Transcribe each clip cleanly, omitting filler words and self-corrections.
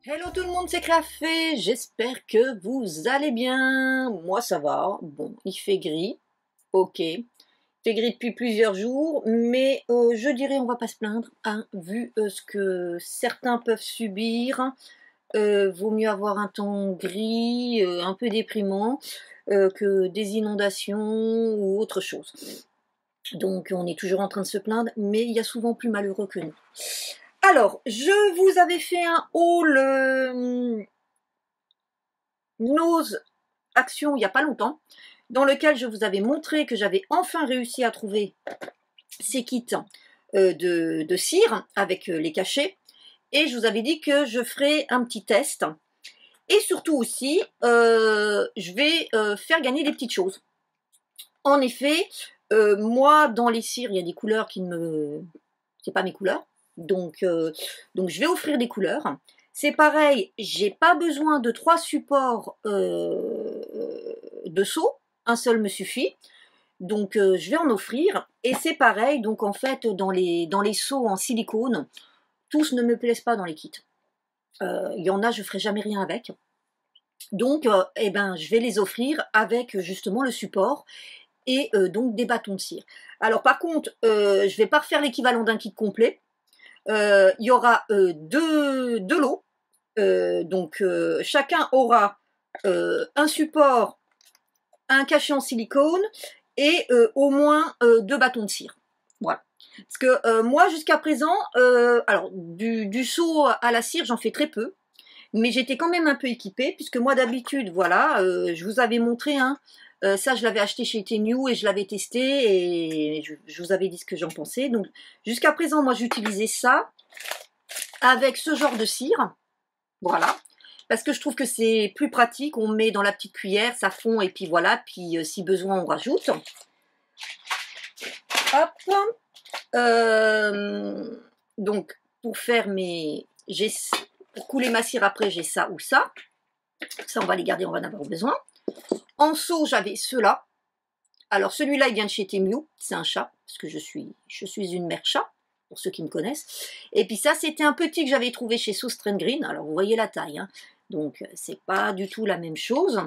Hello tout le monde, c'est Clafé, j'espère que vous allez bien. Moi ça va, bon, il fait gris, ok. Il fait gris depuis plusieurs jours, mais je dirais on va pas se plaindre, hein, vu ce que certains peuvent subir. Vaut mieux avoir un temps gris, un peu déprimant, que des inondations ou autre chose. Donc on est toujours en train de se plaindre, mais il y a souvent plus malheureux que nous. Alors, je vous avais fait un haul Nose Action il n'y a pas longtemps, dans lequel je vous avais montré que j'avais enfin réussi à trouver ces kits de cire avec les cachets. Et je vous avais dit que je ferai un petit test. Et surtout aussi, je vais faire gagner des petites choses. En effet, moi, dans les cires, il y a des couleurs qui ne me... c'est pas mes couleurs. Donc je vais offrir des couleurs. C'est pareil, j'ai pas besoin de 3 supports de seau, un seul me suffit. Donc je vais en offrir. Et c'est pareil, donc en fait, dans les seaux en silicone, tous ne me plaisent pas dans les kits. Il y en a, je ferai jamais rien avec. Donc eh ben, je vais les offrir avec justement le support et donc des bâtons de cire. Alors par contre, je vais pas refaire l'équivalent d'un kit complet. Il y aura deux lots. Donc chacun aura un support, un cachet en silicone et au moins 2 bâtons de cire. Voilà. Parce que moi jusqu'à présent, alors du seau à la cire, j'en fais très peu. Mais j'étais quand même un peu équipée, puisque moi d'habitude, voilà, je vous avais montré, hein, ça je l'avais acheté chez Tenu et je l'avais testé et je vous avais dit ce que j'en pensais. Donc jusqu'à présent, moi j'utilisais ça avec ce genre de cire, voilà, parce que je trouve que c'est plus pratique, on met dans la petite cuillère, ça fond et puis voilà, puis si besoin on rajoute. Hop, donc pour faire mes... Pour couler ma cire après, j'ai ça ou ça. Ça, on va les garder, on va en avoir besoin. En seau, j'avais ceux-là. Alors, celui-là, il vient de chez Temu. C'est un chat, parce que je suis une mère chat, pour ceux qui me connaissent. Et puis ça, c'était un petit que j'avais trouvé chez Sauce Trend Green. Alors, vous voyez la taille, hein. Donc, c'est pas du tout la même chose.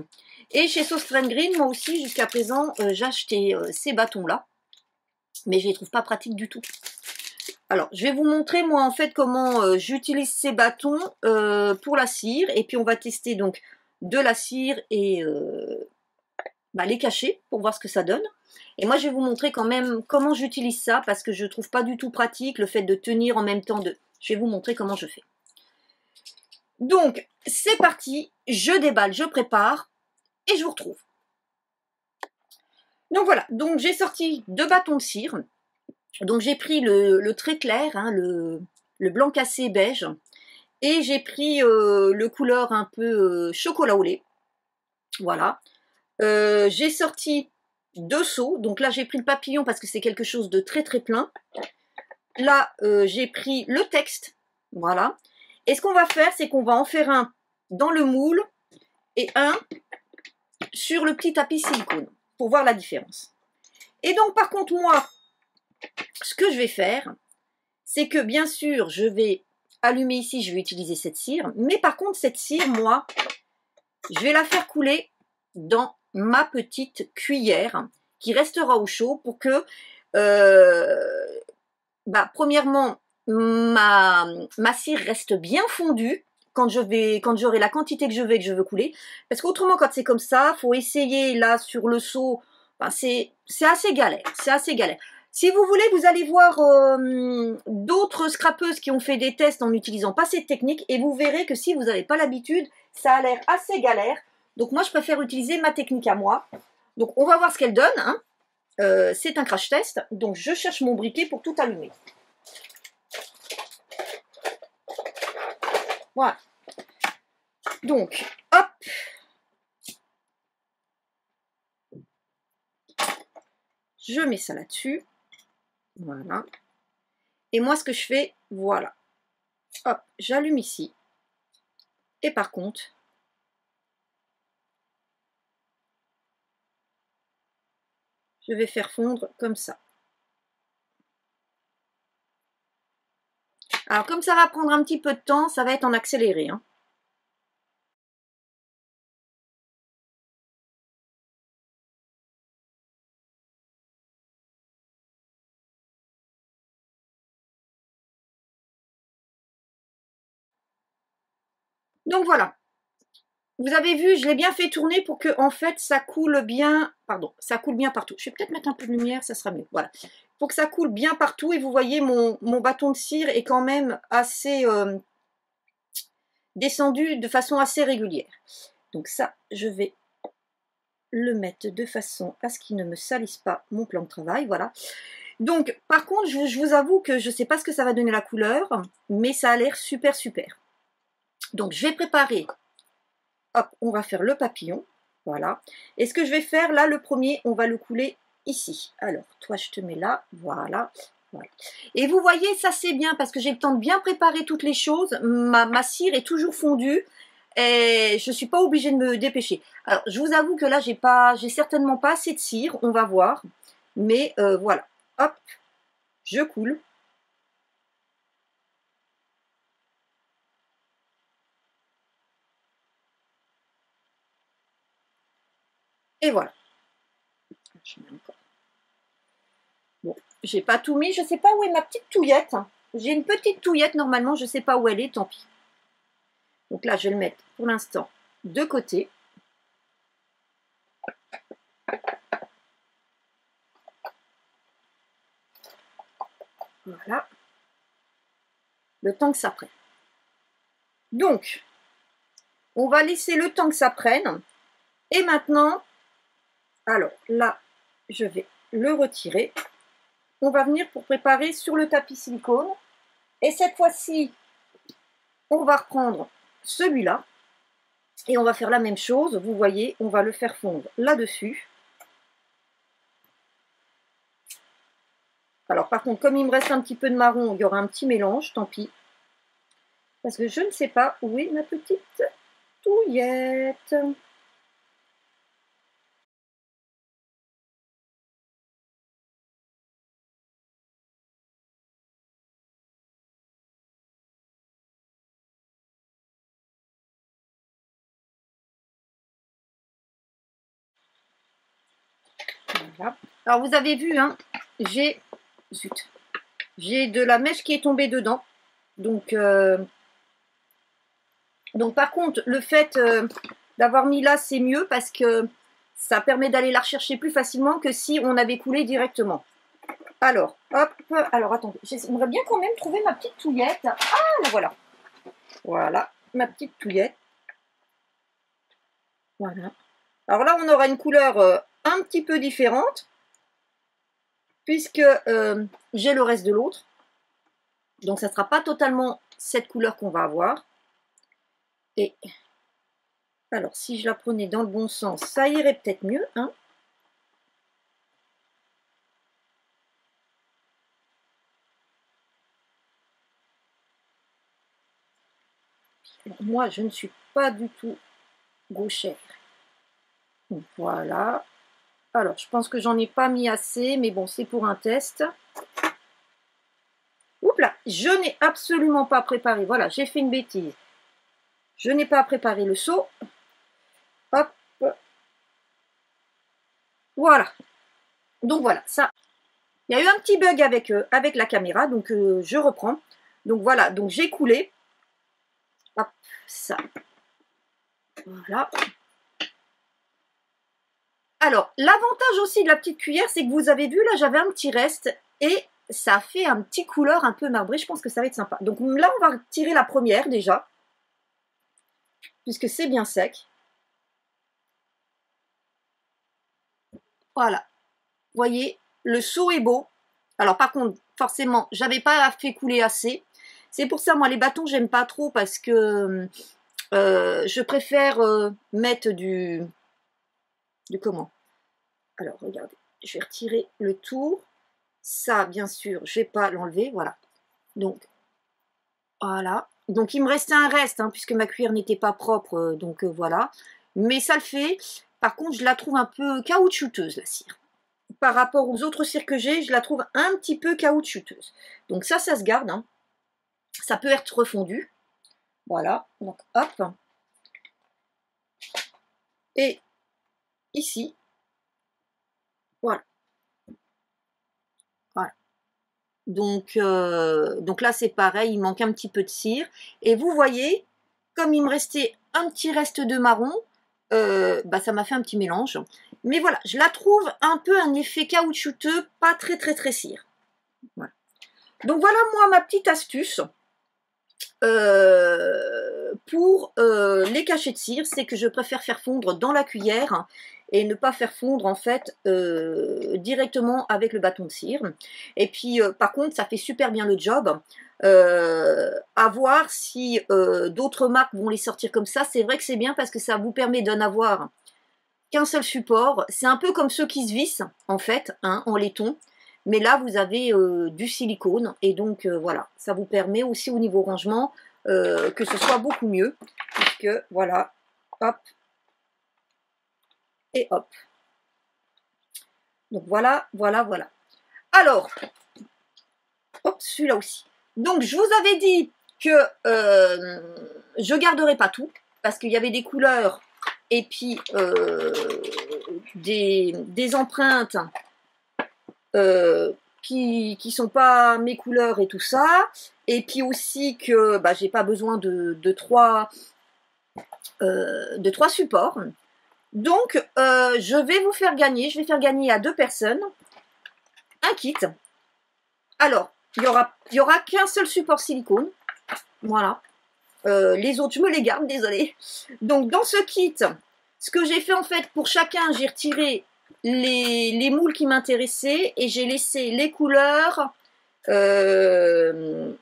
Et chez Sauce Trend Green, moi aussi, jusqu'à présent, j'ai acheté ces bâtons-là. Mais je les trouve pas pratiques du tout. Alors, je vais vous montrer, moi, en fait, comment j'utilise ces bâtons pour la cire. Et puis, on va tester, donc, de la cire et les cachets pour voir ce que ça donne. Et moi, je vais vous montrer quand même comment j'utilise ça, parce que je trouve pas du tout pratique le fait de tenir en même temps de... Je vais vous montrer comment je fais. Donc, c'est parti. Je déballe, je prépare et je vous retrouve. Donc, voilà. Donc, j'ai sorti 2 bâtons de cire. Donc j'ai pris le très clair, hein, le blanc cassé beige, et j'ai pris le couleur un peu chocolat au lait. Voilà. J'ai sorti 2 seaux. Donc là j'ai pris le papillon parce que c'est quelque chose de très très plein. Là j'ai pris le texte. Voilà. Et ce qu'on va faire, c'est qu'on va en faire un dans le moule et un sur le petit tapis silicone pour voir la différence. Et donc par contre moi, ce que je vais faire, c'est que bien sûr, je vais allumer ici, je vais utiliser cette cire, mais par contre, cette cire, moi, je vais la faire couler dans ma petite cuillère qui restera au chaud pour que, premièrement, ma cire reste bien fondue quand j'aurai la quantité que je veux couler. Parce qu'autrement, quand c'est comme ça, il faut essayer là sur le seau, c'est assez galère, c'est assez galère. Si vous voulez, vous allez voir d'autres scrapeuses qui ont fait des tests en n'utilisant pas cette technique et vous verrez que si vous n'avez pas l'habitude, ça a l'air assez galère. Donc moi, je préfère utiliser ma technique à moi. Donc on va voir ce qu'elle donne, hein. C'est un crash test, donc je cherche mon briquet pour tout allumer. Voilà. Donc, hop. Je mets ça là-dessus. Voilà. Et moi, ce que je fais, voilà. Hop, j'allume ici. Et par contre, je vais faire fondre comme ça. Alors, comme ça va prendre un petit peu de temps, ça va être en accéléré, hein. Donc voilà. Vous avez vu, je l'ai bien fait tourner pour que en fait ça coule bien. Pardon, ça coule bien partout. Je vais peut-être mettre un peu de lumière, ça sera mieux. Voilà. Pour que ça coule bien partout. Et vous voyez, mon bâton de cire est quand même assez descendu de façon assez régulière. Donc ça, je vais le mettre de façon à ce qu'il ne me salisse pas mon plan de travail. Voilà. Donc, par contre, je vous avoue que je ne sais pas ce que ça va donner la couleur, mais ça a l'air super, super. Donc, je vais préparer. Hop, on va faire le papillon. Voilà. Et ce que je vais faire, là, le premier, on va le couler ici. Alors, toi, je te mets là. Voilà. Voilà. Et vous voyez, ça c'est bien parce que j'ai le temps de bien préparer toutes les choses. Ma cire est toujours fondue et je ne suis pas obligée de me dépêcher. Alors, je vous avoue que là, j'ai certainement pas assez de cire. On va voir. Mais voilà. Hop, je coule. Et voilà. Bon, j'ai pas tout mis, je sais pas où est ma petite touillette. J'ai une petite touillette normalement, je sais pas où elle est, tant pis. Donc là, je vais le mettre pour l'instant de côté. Voilà. Le temps que ça prenne. Donc, on va laisser le temps que ça prenne. Et maintenant, alors là, je vais le retirer. On va venir pour préparer sur le tapis silicone. Et cette fois-ci, on va reprendre celui-là. Et on va faire la même chose. Vous voyez, on va le faire fondre là-dessus. Alors par contre, comme il me reste un petit peu de marron, il y aura un petit mélange, tant pis. Parce que je ne sais pas où est ma petite touillette. Voilà. Alors vous avez vu, hein, j'ai de la mèche qui est tombée dedans. Donc par contre, le fait d'avoir mis là, c'est mieux parce que ça permet d'aller la rechercher plus facilement que si on avait coulé directement. Alors, hop, alors attendez, j'aimerais bien quand même trouver ma petite touillette. Ah, la voilà. Voilà, ma petite touillette. Voilà. Alors là, on aura une couleur un petit peu différente, puisque j'ai le reste de l'autre. Donc, ça ne sera pas totalement cette couleur qu'on va avoir. Et alors, si je la prenais dans le bon sens, ça irait peut-être mieux, hein. Alors, moi, je ne suis pas du tout gauchère. Donc, voilà. Alors, je pense que j'en ai pas mis assez, mais bon, c'est pour un test. Oups là, je n'ai absolument pas préparé. Voilà, j'ai fait une bêtise. Je n'ai pas préparé le seau. Hop. Voilà. Donc voilà, ça. Il y a eu un petit bug avec la caméra, donc je reprends. Donc voilà, donc j'ai coulé. Hop, ça. Voilà. Alors, l'avantage aussi de la petite cuillère, c'est que vous avez vu, là, j'avais un petit reste et ça fait un petit couleur un peu marbré. Je pense que ça va être sympa. Donc là, on va tirer la première déjà, puisque c'est bien sec. Voilà. Vous voyez, le seau est beau. Alors par contre, forcément, j'avais pas fait couler assez. C'est pour ça, moi, les bâtons, j'aime pas trop parce que je préfère mettre du comment? Alors, regardez, je vais retirer le tour. Ça, bien sûr, je vais pas l'enlever, voilà. Donc, voilà. Donc, il me restait un reste, hein, puisque ma cuillère n'était pas propre, donc voilà. Mais ça le fait. Par contre, je la trouve un peu caoutchouteuse, la cire. Par rapport aux autres cires que j'ai, je la trouve un petit peu caoutchouteuse. Donc ça se garde, hein. Ça peut être refondu. Voilà, donc hop. Et ici, voilà. Voilà. Donc là, c'est pareil, il manque un petit peu de cire. Et vous voyez, comme il me restait un petit reste de marron, bah, ça m'a fait un petit mélange. Mais voilà, je la trouve un peu un effet caoutchouteux, pas très cire. Voilà. Donc voilà moi ma petite astuce pour les cachets de cire, c'est que je préfère faire fondre dans la cuillère et ne pas faire fondre en fait directement avec le bâton de cire. Et puis par contre ça fait super bien le job. À voir si d'autres marques vont les sortir comme ça. C'est vrai que c'est bien parce que ça vous permet d'en avoir qu'un seul support. C'est un peu comme ceux qui se vissent en fait, hein, en laiton. Mais là, vous avez du silicone et donc voilà, ça vous permet aussi au niveau rangement que ce soit beaucoup mieux. Puisque voilà, hop, et hop. Donc voilà. Alors, hop, celui-là aussi. Donc je vous avais dit que je garderai pas tout parce qu'il y avait des couleurs et puis des empreintes qui sont pas mes couleurs et tout ça, et puis aussi que bah, j'ai pas besoin de trois supports. Donc je vais faire gagner à 2 personnes un kit. Alors il y aura qu'un seul support silicone, voilà. Les autres je me les garde, désolé. Donc dans ce kit, ce que j'ai fait en fait pour chacun, j'ai retiré les moules qui m'intéressaient et j'ai laissé les couleurs, le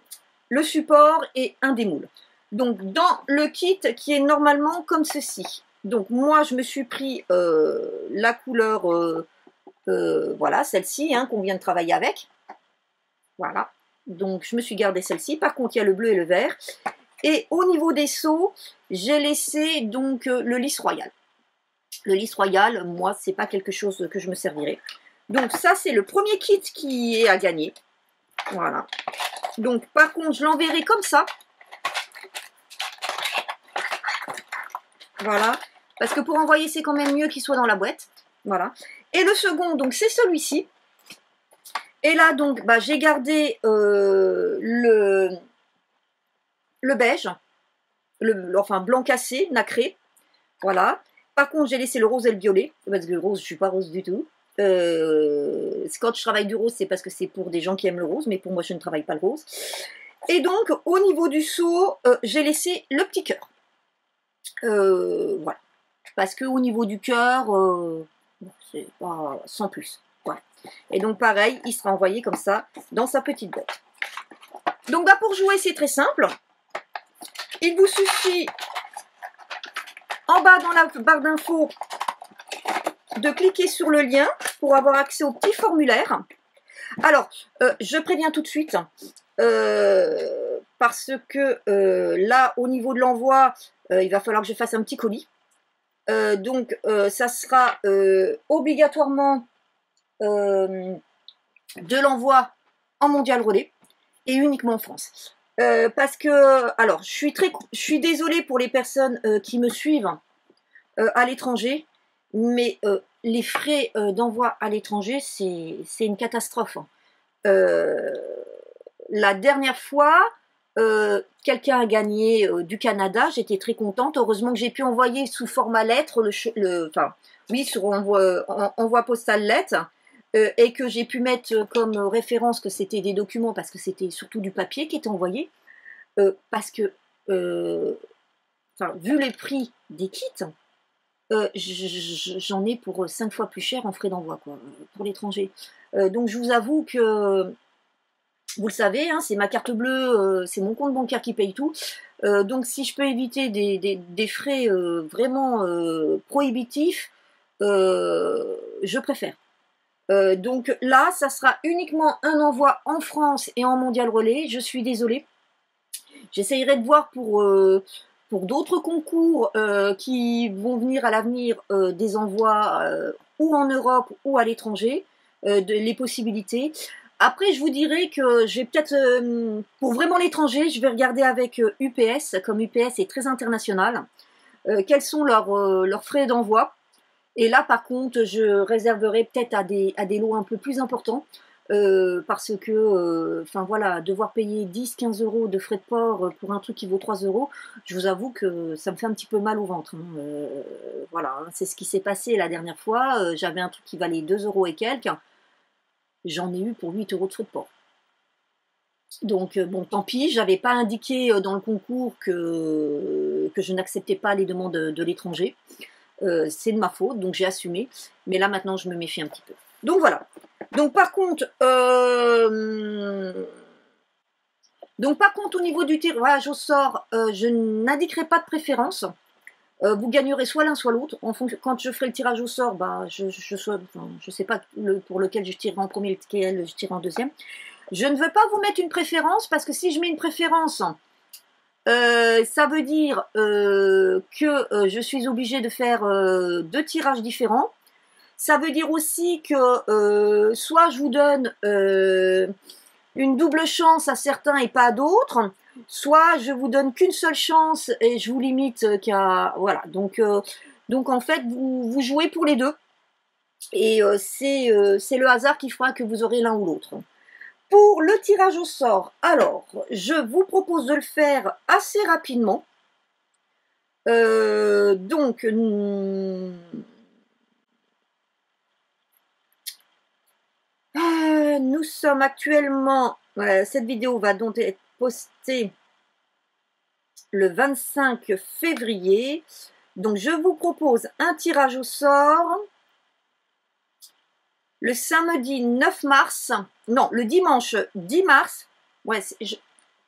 support et un des moules. Donc dans le kit qui est normalement comme ceci. Donc moi je me suis pris la couleur, voilà, celle-ci hein, qu'on vient de travailler avec. Voilà. Donc je me suis gardé celle-ci. Par contre il y a le bleu et le vert. Et au niveau des seaux, j'ai laissé donc le lys royal. Le lys royal, moi, c'est pas quelque chose que je me servirai. Donc ça, c'est le premier kit qui est à gagner. Voilà. Donc par contre, je l'enverrai comme ça. Voilà. Parce que pour envoyer, c'est quand même mieux qu'il soit dans la boîte. Voilà. Et le second, donc c'est celui-ci. Et là, donc, bah, j'ai gardé le beige. Enfin, blanc cassé, nacré. Voilà. Par contre, j'ai laissé le rose et le violet, parce que le rose, je ne suis pas rose du tout. Quand je travaille du rose, c'est parce que c'est pour des gens qui aiment le rose, mais pour moi, je ne travaille pas le rose. Et donc, au niveau du seau, j'ai laissé le petit cœur. Voilà. Parce qu'au niveau du cœur, c'est pas sans plus. Voilà. Et donc, pareil, il sera envoyé comme ça, dans sa petite boîte. Donc, bah, pour jouer, c'est très simple. Il vous suffit en bas dans la barre d'infos de cliquer sur le lien pour avoir accès au petit formulaire. Alors, je préviens tout de suite, parce que là, au niveau de l'envoi, il va falloir que je fasse un petit colis. Donc, ça sera obligatoirement de l'envoi en mondial relais et uniquement en France. Parce que, alors, je suis désolée pour les personnes qui me suivent à l'étranger, mais les frais d'envoi à l'étranger, c'est une catastrophe. La dernière fois, quelqu'un a gagné du Canada, j'étais très contente. Heureusement que j'ai pu envoyer sous format lettre, sur envoi postal lettre, et que j'ai pu mettre comme référence que c'était des documents, parce que c'était surtout du papier qui était envoyé, parce que, vu les prix des kits, j'en ai pour 5 fois plus cher en frais d'envoi, quoi, pour l'étranger. Donc je vous avoue que, vous le savez, hein, c'est ma carte bleue, c'est mon compte bancaire qui paye tout. Donc si je peux éviter des frais vraiment prohibitifs, je préfère. Donc là, ça sera uniquement un envoi en France et en mondial relais. Je suis désolée. J'essayerai de voir pour d'autres concours qui vont venir à l'avenir, des envois ou en Europe ou à l'étranger, les possibilités. Après, je vous dirais que je vais peut-être, pour vraiment l'étranger, je vais regarder avec UPS, comme UPS est très international, quels sont leurs frais d'envoi. Et là, par contre, je réserverai peut-être à des lots un peu plus importants parce que, enfin voilà, devoir payer 10-15 € de frais de port pour un truc qui vaut 3 €, je vous avoue que ça me fait un petit peu mal au ventre. Hein. Voilà, hein, c'est ce qui s'est passé la dernière fois. J'avais un truc qui valait 2 € et quelques. J'en ai eu pour 8 € de frais de port. Donc bon, tant pis, j'avais pas indiqué dans le concours que je n'acceptais pas les demandes de l'étranger. C'est de ma faute, donc j'ai assumé. Mais là maintenant, je me méfie un petit peu. Donc voilà. Donc par contre, au niveau du tirage au sort, je n'indiquerai pas de préférence. Vous gagnerez soit l'un soit l'autre. Quand je ferai le tirage au sort, bah, je sais pas pour lequel je tirerai en premier, lequel je tirerai en deuxième. Je ne veux pas vous mettre une préférence parce que si je mets une préférence, ça veut dire que je suis obligée de faire 2 tirages différents. Ça veut dire aussi que soit je vous donne une double chance à certains et pas à d'autres, soit je vous donne qu'une seule chance et je vous limite qu'à... Voilà, donc en fait, vous jouez pour les deux. Et c'est le hasard qui fera que vous aurez l'un ou l'autre. Pour le tirage au sort, alors, je vous propose de le faire assez rapidement. Donc, nous sommes actuellement, cette vidéo va donc être postée le 25 février. Donc, je vous propose un tirage au sort le samedi 9 mars, non, le dimanche 10 mars. Ouais,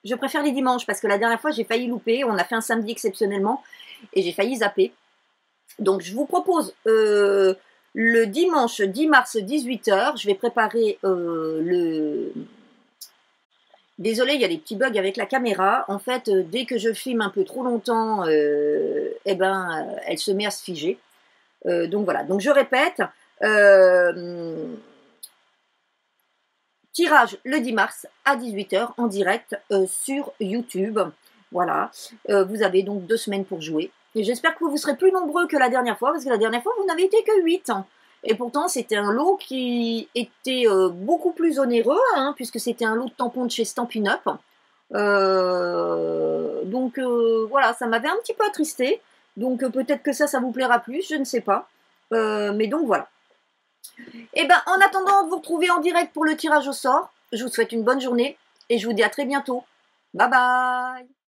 je préfère les dimanches parce que la dernière fois, j'ai failli louper. On a fait un samedi exceptionnellement et j'ai failli zapper. Donc, je vous propose le dimanche 10 mars 18 h. Je vais préparer le... Désolée, il y a des petits bugs avec la caméra. En fait, dès que je filme un peu trop longtemps, eh ben, elle se met à se figer. Donc voilà. Donc je répète. Tirage le 10 mars à 18 h en direct sur YouTube. Voilà. Vous avez donc 2 semaines pour jouer. Et j'espère que vous serez plus nombreux que la dernière fois, parce que la dernière fois, vous n'avez été que 8. Et pourtant, c'était un lot qui était beaucoup plus onéreux, hein, puisque c'était un lot de tampons de chez Stampin' Up. Donc voilà, ça m'avait un petit peu attristé. Donc peut-être que ça vous plaira plus, je ne sais pas. Mais donc voilà. Et ben en attendant de vous retrouver en direct pour le tirage au sort, je vous souhaite une bonne journée et je vous dis à très bientôt. Bye bye!